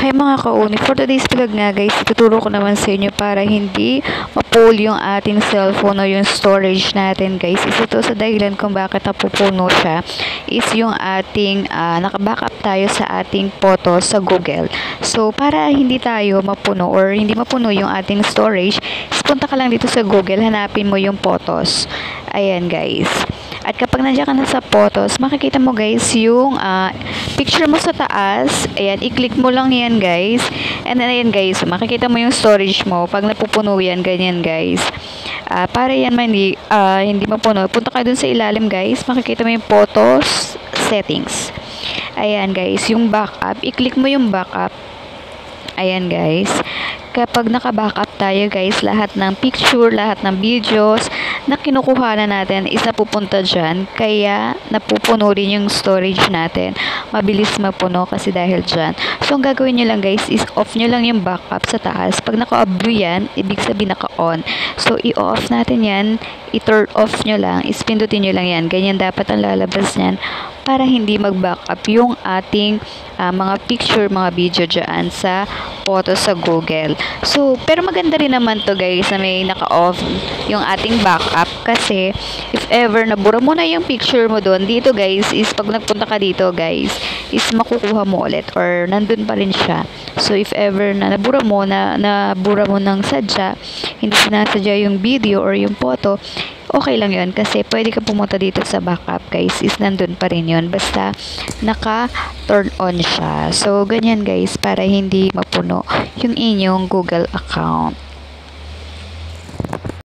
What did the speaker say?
Hi mga kauni, for today's vlog nga guys, ituturo ko naman sa inyo para hindi ma-full yung ating cellphone o yung storage natin guys. Isa to sa dahilan kung bakit napupuno siya is yung ating nakabackup tayo sa ating photos sa Google. So para hindi tayo mapuno or hindi mapuno yung ating storage, punta ka lang dito sa Google, hanapin mo yung photos. Ayan guys. At kapag nandiyan ka na sa photos, makikita mo guys yung picture mo sa taas. Ayan, i-click mo lang yan guys. And then ayan guys, makikita mo yung storage mo. Pag napupuno yan, ganyan guys. Para yan hindi mapuno, punta ka dun sa ilalim guys. Makikita mo yung photos, settings. Ayan guys, yung backup. I-click mo yung backup. Ayan guys. Kapag naka-backup tayo guys, lahat ng picture, lahat ng videos na kinukuha na natin is napupunta dyan. Kaya napupuno rin yung storage natin. Mabilis mapuno kasi dahil dyan. So ang gagawin nyo lang guys is off nyo lang yung backup sa taas. Pag naka-off yan, ibig sabihin naka-on. So i-off natin yan, i-turn off nyo lang, ispindutin nyo lang yan. Ganyan dapat ang lalabas nyan para hindi mag-backup yung ating mga picture, mga video dyan sa photo sa Google. So, pero maganda rin naman to guys na may naka-off yung ating backup kasi if ever nabura mo na yung picture mo doon, dito guys is pag nagpunta ka dito guys is makukuha mo ulit or nandun pa rin siya. So, if ever na nabura mo ng sadya, hindi sinasadya yung video or yung photo, okay lang yun kasi pwede ka pumunta dito sa backup guys is nandun pa rin yun basta naka turn on siya. So ganyan guys para hindi mapuno yung inyong Google account.